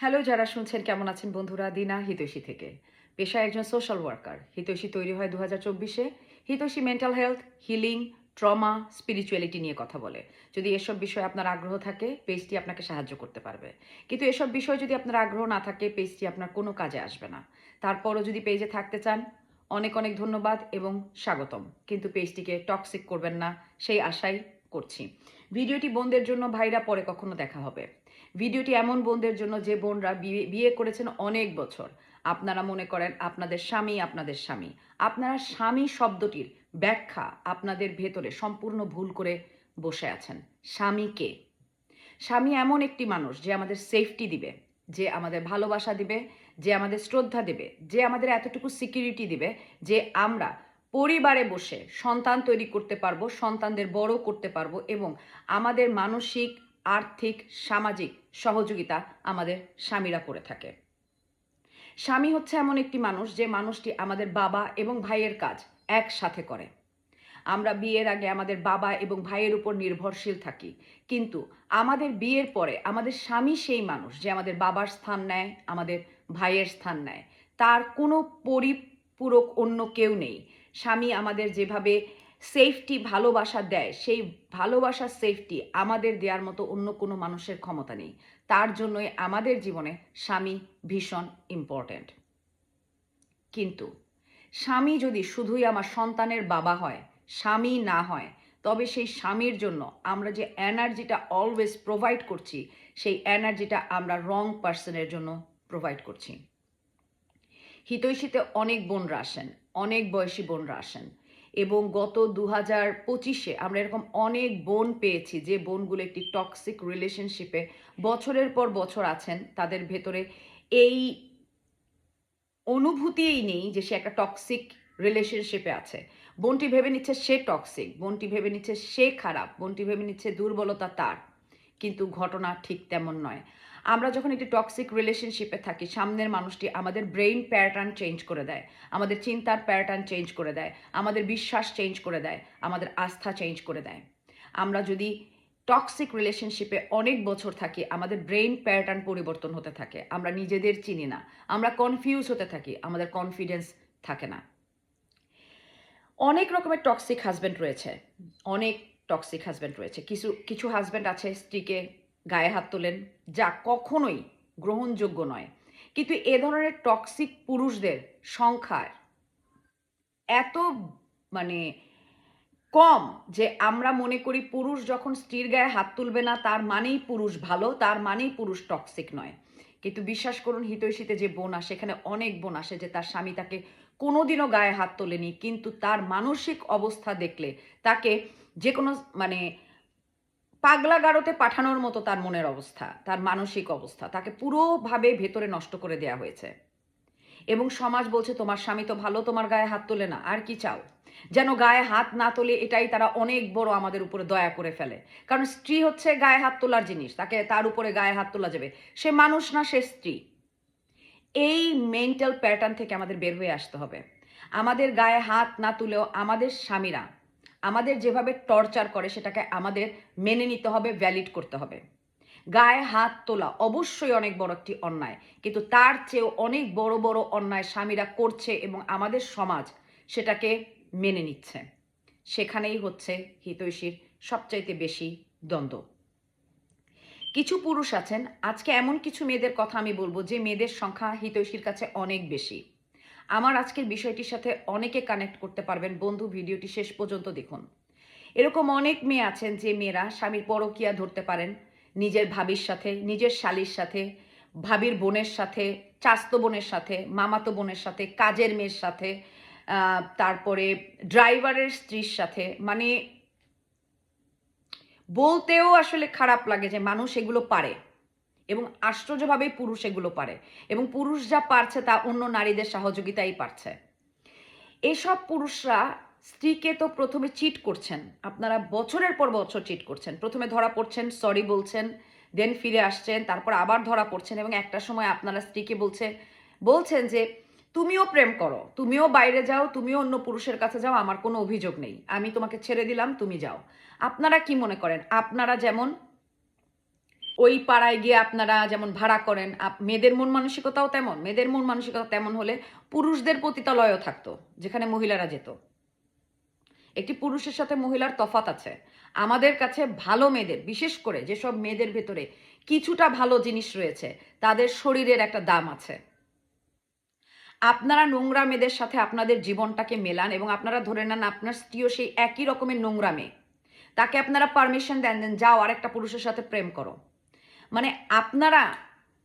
Hello, যারা শুনছেন কেমন আছেন বন্ধুরা? দিনা হিতৈষী থেকে। পেশায় একজন সোশ্যাল ওয়ার্কার। হিতৈষী তৈরি হয় 2024-এ। Hitoishi mental health, healing, trauma, spirituality নিয়ে কথা বলে। যদি এসব বিষয়ে আপনার আগ্রহ থাকে, পেজটি আপনাকে সাহায্য করতে পারবে। কিন্তু এসব বিষয়ে যদি আপনার আগ্রহ না থাকে, পেজটি আপনার কোনো কাজে আসবে না। তারপরও যদি পেজে থাকতে চান, অনেক অনেক ধন্যবাদ এবং স্বাগতম। কিন্তু পেজটিকে টক্সিক করবেন না, সেই আশাই করছি। ভিডিওটি বোনদের জন্য, ভাইরা পরে কখনো দেখা হবে। ভিডিওটি এমন বোনদের জন্য যে বোনরা বিয়ে করেছেন অনেক বছর। আপনারা মনে করেন আপনাদের স্বামী আপনাদের স্বামী। আপনারা স্বামী শব্দটির ব্যাখ্যা আপনাদের ভেতরে সম্পূর্ণ ভুল করে বসে আছেন। স্বামী কে? স্বামী এমন একটি মানুষ যে আমাদের সেফটি দিবে, যে আমাদের ভালোবাসা দিবে, যে আমাদের শ্রদ্ধা দেবে, যে আমাদের এতটুকু সিকিউরিটি দিবে যে আমরা পরিবারে বসে সন্তান তৈরি করতে পারবো, সন্তানদের বড় করতে পারবো এবং আমাদের মানসিক, আর্থিক, সামাজিক সহযোগিতা আমাদের স্বামীরা করে থাকে। স্বামী হচ্ছে এমন একটি মানুষ যে মানুষটি আমাদের বাবা এবং ভাইয়ের কাজ একসাথে করে। আমরা বিয়ের আগে আমাদের বাবা এবং ভাইয়ের উপর নির্ভরশীল থাকি, কিন্তু আমাদের বিয়ের পরে আমাদের স্বামী সেই মানুষ যে আমাদের বাবার স্থান নেয়, আমাদের ভাইয়ের স্থান নেয়। তার কোনো পরিপূরক অন্য কেউ নেই। স্বামী আমাদের যেভাবে সেফটি, ভালোবাসা দেয়, সেই ভালোবাসা, সেফটি আমাদের দেওয়ার মতো অন্য কোনো মানুষের ক্ষমতা নেই। তার জন্যই আমাদের জীবনে স্বামী ভীষণ ইম্পর্ট্যান্ট। কিন্তু স্বামী যদি শুধুই আমার সন্তানের বাবা হয়, স্বামী না হয়, তবে সেই স্বামীর জন্য আমরা যে এনার্জিটা অলওয়েজ প্রোভাইড করছি, সেই এনার্জিটা আমরা রং পার্সনের জন্য প্রোভাইড করছি। হিতৈষীতে অনেক বোনরা আসেন, অনেক বয়সী বোনরা আসেন এবং গত 2025-এ আমরা এরকম অনেক বোন পেয়েছি যে বোনগুলো একটি টক্সিক রিলেশনশিপে বছরের পর বছর আছেন। তাদের ভেতরে এই অনুভূতিই নেই যে সে একটা টক্সিক রিলেশনশিপে আছে। বোনটি ভেবে নিচ্ছে সে টক্সিক, বোনটি ভেবে নিচ্ছে সে খারাপ, বোনটি ভেবে নিচ্ছে দুর্বলতা তার। কিন্তু ঘটনা ঠিক তেমন নয়। আমরা যখন একটি টক্সিক রিলেশনশিপে থাকি, সামনের মানুষটি আমাদের ব্রেইন প্যাটার্ন চেঞ্জ করে দেয়, আমাদের চিন্তার প্যাটার্ন চেঞ্জ করে দেয়, আমাদের বিশ্বাস চেঞ্জ করে দেয়, আমাদের আস্থা চেঞ্জ করে দেয়। আমরা যদি টক্সিক রিলেশনশিপে অনেক বছর থাকি, আমাদের ব্রেইন প্যাটার্ন পরিবর্তন হতে থাকে, আমরা নিজেদের চিনি না, আমরা কনফিউজ হতে থাকি, আমাদের কনফিডেন্স থাকে না। অনেক রকমের টক্সিক হাজব্যান্ড রয়েছে, অনেক টক্সিক হাজব্যান্ড রয়েছে। কিছু কিছু হাজব্যান্ড আছে স্ত্রীকে গায়ে হাত তোলেন, যা কখনোই গ্রহণযোগ্য নয়। কিন্তু এ ধরনের টক্সিক পুরুষদের সংখ্যা এত মানে কম যে আমরা মনে করি পুরুষ যখন স্ত্রীর গায়ে হাত তুলবে না তার মানেই পুরুষ ভালো, তার মানেই পুরুষ টক্সিক নয়। কিন্তু বিশ্বাস করুন, হিতৈষীতে যে বোন আসে, সেখানে অনেক বোন আসে যে তার স্বামী তাকে কোনোদিনও গায়ে হাত তোলেনি, কিন্তু তার মানসিক অবস্থা দেখলে তাকে যে কোনো মানে পাগলা গারোতে পাঠানোর মতো তার মনের অবস্থা, তার মানসিক অবস্থা, তাকে পুরোভাবে ভেতরে নষ্ট করে দেয়া হয়েছে। এবং সমাজ বলছে তোমার স্বামী তো ভালো, তোমার গায়ে হাত তোলে না, আর কি চাও? যেন গায়ে হাত না তোলে এটাই তারা অনেক বড় আমাদের উপরে দয়া করে ফেলে। কারণ স্ত্রী হচ্ছে গায়ে হাত তোলার জিনিস, তাকে তার উপরে গায়ে হাত তোলা যাবে? সে মানুষ না, সে স্ত্রী। এই মেন্টাল প্যাটার্ন থেকে আমাদের বের হয়ে আসতে হবে। আমাদের গায়ে হাত না তুলেও আমাদের স্বামীরা আমাদের যেভাবে টর্চার করে সেটাকে আমাদের মেনে নিতে হবে, ভ্যালিড করতে হবে। গায়ে হাত তোলা অবশ্যই অনেক বড় একটি অন্যায়, কিন্তু তার চেয়েও অনেক বড় বড় অন্যায় স্বামীরা করছে এবং আমাদের সমাজ সেটাকে মেনে নিচ্ছে। সেখানেই হচ্ছে হিতৈষীর সবচাইতে বেশি দ্বন্দ্ব। কিছু পুরুষ আছেন, আজকে এমন কিছু মেয়েদের কথা আমি বলবো যে মেয়েদের সংখ্যা হিতৈষীর কাছে অনেক বেশি। আমার আজকের বিষয়টির সাথে অনেকে কানেক্ট করতে পারবেন। বন্ধু, ভিডিওটি শেষ পর্যন্ত দেখুন। এরকম অনেক মেয়ে আছেন যে মেয়েরা স্বামীর পরকীয়া ধরতে পারেন নিজের ভাবির সাথে, নিজের শালীর সাথে, ভাবির বোনের সাথে, চাস্তো বোনের সাথে, মামাতো বোনের সাথে, কাজের মেয়ের সাথে, তারপরে ড্রাইভারের স্ত্রীর সাথে। মানে বলতেও আসলে খারাপ লাগে যে মানুষ এগুলো পারে এবং আশ্চর্যভাবেই পুরুষ এগুলো পারে এবং পুরুষ যা পারছে তা অন্য নারীদের সহযোগিতাই পারছে। এসব পুরুষরা স্ত্রীকে তো প্রথমে চিট করছেন, আপনারা বছরের পর বছর চিট করছেন। প্রথমে ধরা পড়ছেন, সরি বলছেন, দেন ফিরে আসছেন, তারপর আবার ধরা পড়ছেন এবং একটা সময় আপনারা স্ত্রীকে বলছেন যে তুমিও প্রেম করো, তুমিও বাইরে যাও, তুমিও অন্য পুরুষের কাছে যাও, আমার কোনো অভিযোগ নেই, আমি তোমাকে ছেড়ে দিলাম, তুমি যাও। আপনারা কি মনে করেন আপনারা যেমন ওই পাড়ায় গিয়ে আপনারা যেমন ভাড়া করেন, মেয়েদের মন মানসিকতাও তেমন। মেয়েদের মন মানসিকতা তেমন হলে পুরুষদের পতিতালয়ও থাকতো, যেখানে মহিলারা যেত। একটি পুরুষের সাথে মহিলার তফাৎ আছে। আমাদের কাছে ভালো মেয়েদের, বিশেষ করে যেসব মেয়েদের ভেতরে কিছুটা ভালো জিনিস রয়েছে, তাদের শরীরের একটা দাম আছে। আপনারা নোংরা মেয়েদের সাথে আপনাদের জীবনটাকে মেলান এবং আপনারা ধরে নেন আপনার স্ত্রীও সেই একই রকমের নোংরা মেয়ে। তাকে আপনারা পারমিশন দেন, যাও আরেকটা পুরুষের সাথে প্রেম করো। মানে আপনারা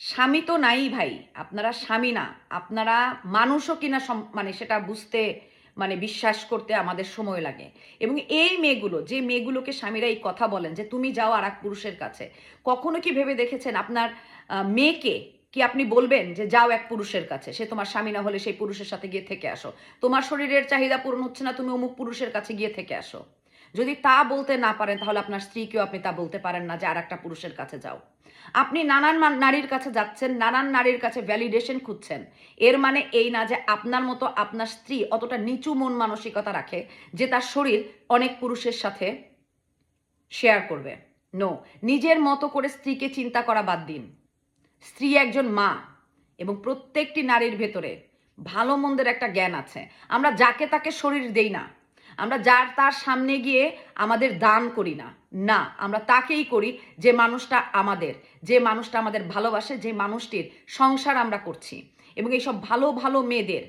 স্বামী তো নাই ভাই, আপনারা স্বামী না, আপনারা মানুষও কিনা মানে সেটা বুঝতে, মানে বিশ্বাস করতে আমাদের সময় লাগে। এবং এই মেয়েগুলো, যে মেয়েগুলোকে স্বামীরা এই কথা বলেন যে তুমি যাও আর এক পুরুষের কাছে, কখনো কি ভেবে দেখেছেন আপনার মেয়েকে কি আপনি বলবেন যে যাও এক পুরুষের কাছে, সে তোমার স্বামী না হলে সেই পুরুষের সাথে গিয়ে থেকে আসো, তোমার শরীরের চাহিদা পূরণ হচ্ছে না, তুমি অমুক পুরুষের কাছে গিয়ে থেকে আসো? যদি তা বলতে না পারেন, তাহলে আপনার স্ত্রীকেও আপনি তা বলতে পারেন না যে আর একটা পুরুষের কাছে যাও। আপনি নানান নারীর কাছে যাচ্ছেন, নানান নারীর কাছে ভ্যালিডেশন খুঁজছেন, এর মানে এই না যে আপনার মতো আপনার স্ত্রী অতটা নিচু মন মানসিকতা রাখে যে তার শরীর অনেক পুরুষের সাথে শেয়ার করবে। নো, নিজের মতো করে স্ত্রীকে চিন্তা করা বাদ দিন। স্ত্রী একজন মা, এবং প্রত্যেকটি নারীর ভেতরে ভালো মন্দের একটা জ্ঞান আছে। আমরা যাকে তাকে শরীর দেই না, আমরা যার তার সামনে গিয়ে আমাদের দান করি না, না, আমরা তাকেই করি যে মানুষটা আমাদের, যে মানুষটা আমাদের ভালোবাসে, যে মানুষটির সংসার আমরা করছি। এবং এইসব ভালো ভালো মেয়েদের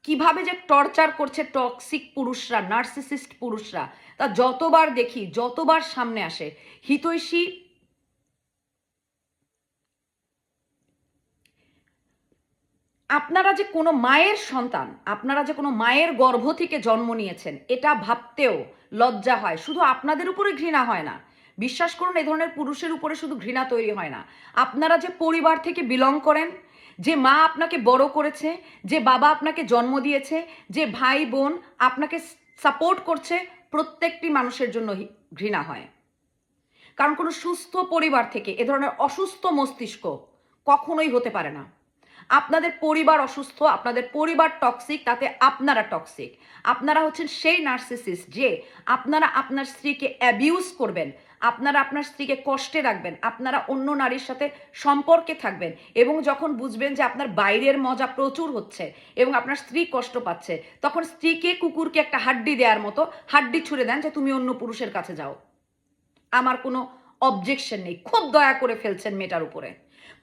কিভাবে যে টর্চার করছে টক্সিক পুরুষরা, নার্সিসিস্ট পুরুষরা, তা যতবার দেখি, যতবার সামনে আসে। হিতৈষী আপনারা যে কোনো মায়ের সন্তান, আপনারা যে কোনো মায়ের গর্ভ থেকে জন্ম নিয়েছেন, এটা ভাবতেও লজ্জা হয়। শুধু আপনাদের উপরে ঘৃণা হয় না, বিশ্বাস করুন, এ ধরনের পুরুষের উপরে শুধু ঘৃণা তৈরি হয় না। আপনারা যে পরিবার থেকে বিলং করেন, যে মা আপনাকে বড় করেছে, যে বাবা আপনাকে জন্ম দিয়েছে, যে ভাই বোন আপনাকে সাপোর্ট করছে, প্রত্যেকটি মানুষের জন্য ঘৃণা হয়। কারণ কোনো সুস্থ পরিবার থেকে এ ধরনের অসুস্থ মস্তিষ্ক কখনোই হতে পারে না। আপনাদের পরিবার অসুস্থ, আপনাদের পরিবার টক্সিক, তাতে আপনারা টক্সিক। আপনারা হচ্ছেন সেই নার্সিসিস্ট যে আপনারা আপনার স্ত্রীকে অ্যাবিউজ করবেন, আপনারা আপনার স্ত্রীকে কষ্টে রাখবেন, আপনারা অন্য নারীর সাথে সম্পর্কে থাকবেন, এবং যখন বুঝবেন যে আপনার বাইরের মজা প্রচুর হচ্ছে এবং আপনার স্ত্রী কষ্ট পাচ্ছে, তখন স্ত্রীকে কুকুরকে একটা হাড্ডি দেওয়ার মতো হাড্ডি ছুঁড়ে দেন যে তুমি অন্য পুরুষের কাছে যাও। আমার কোনো অবজেকশন নেই। খুব দয়া করে ফেলছেন মেয়েটার উপরে,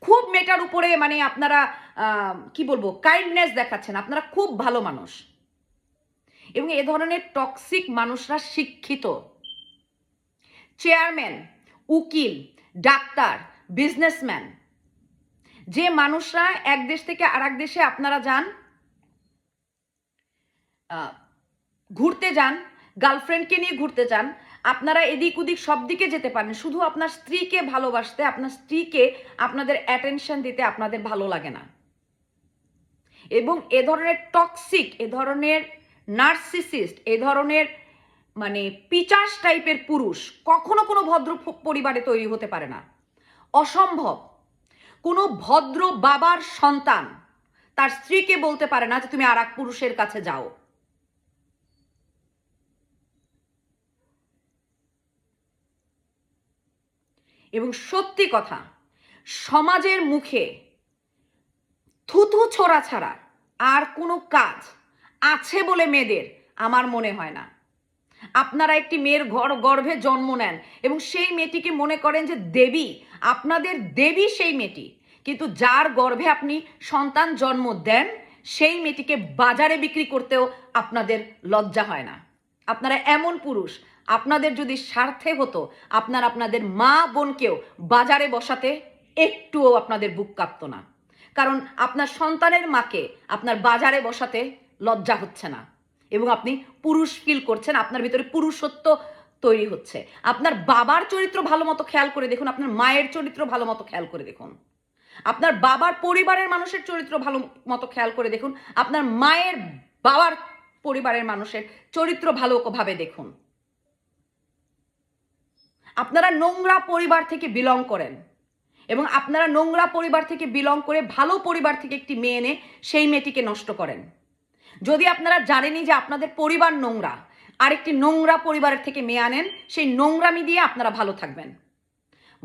খুব মেয়েটার উপরে, মানে আপনারা কি বলবো, কাইন্ডনেস দেখাচ্ছেন, আপনারা খুব ভালো মানুষ। এবং এ ধরনের টক্সিক মানুষরা শিক্ষিত। চেয়ারম্যান, উকিল, ডাক্তার, বিজনেসম্যান, যে মানুষরা এক দেশ থেকে আর এক দেশে আপনারা যান, ঘুরতে যান, গার্লফ্রেন্ডকে নিয়ে ঘুরতে যান, আপনারা এদিক ওদিক সব দিকে যেতে পারেন, শুধু আপনার স্ত্রীকে ভালোবাসতে, আপনার স্ত্রীকে আপনাদের অ্যাটেনশন দিতে আপনাদের ভালো লাগে না। এবং এ ধরনের টক্সিক, এ ধরনের নার্সিসিস্ট, এ ধরনের মানে পিচাস টাইপের পুরুষ কখনো কোনো ভদ্র পরিবারে তৈরি হতে পারে না, অসম্ভব। কোনো ভদ্র বাবার সন্তান তার স্ত্রীকে বলতে পারে না যে তুমি আর এক পুরুষের কাছে যাও। এবং সত্যি কথা, সমাজের মুখে থুথু ছোড়া ছাড়া আর কোনো কাজ আছে বলে মেয়েদের আমার মনে হয় না। আপনারা একটি মেয়ের গর্ভে জন্ম নেন এবং সেই মেয়েটিকে মনে করেন যে দেবী, আপনাদের দেবী সেই মেয়েটি, কিন্তু যার গর্ভে আপনি সন্তান জন্ম দেন, সেই মেয়েটিকে বাজারে বিক্রি করতেও আপনাদের লজ্জা হয় না। আপনারা এমন পুরুষ, আপনাদের যদি স্বার্থে হতো, আপনারা আপনাদের মা বোনকেও বাজারে বসাতে একটুও আপনাদের বুক কাঁপত না। কারণ আপনার সন্তানের মাকে আপনার বাজারে বসাতে লজ্জা হচ্ছে না, এবং আপনি পুরুষ ফিল করছেন, আপনার ভিতরে পুরুষত্ব তৈরি হচ্ছে। আপনার বাবার চরিত্র ভালো মতো খেয়াল করে দেখুন, আপনার মায়ের চরিত্র ভালো মতো খেয়াল করে দেখুন, আপনার বাবার পরিবারের মানুষের চরিত্র ভালো মতো খেয়াল করে দেখুন, আপনার মায়ের বাবার পরিবারের মানুষের চরিত্র ভালোভাবে দেখুন। আপনারা নোংরা পরিবার থেকে বিলং করেন, এবং আপনারা নোংরা পরিবার থেকে বিলং করে ভালো পরিবার থেকে একটি মেয়ে এনে সেই মেয়েটিকে নষ্ট করেন। যদি আপনারা জানেনই যে আপনাদের পরিবার নোংরা, আরেকটি নোংরা পরিবারের থেকে মেয়ে আনেন, সেই নোংরামি দিয়ে আপনারা ভালো থাকবেন।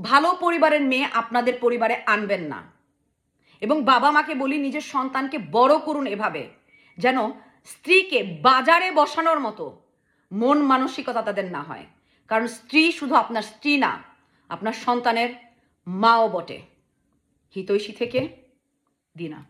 ভালো পরিবারের মেয়ে আপনাদের পরিবারে আনবেন না। এবং বাবা মাকে বলি নিজের সন্তানকে বড় করুন এভাবে যেন স্ত্রীকে বাজারে বসানোর মতো মন মানসিকতা তাদের না হয়। কারণ স্ত্রী শুধু আপনার স্ত্রী না, আপনার সন্তানের মাও বটে। হিতৈষী থেকে দিনা।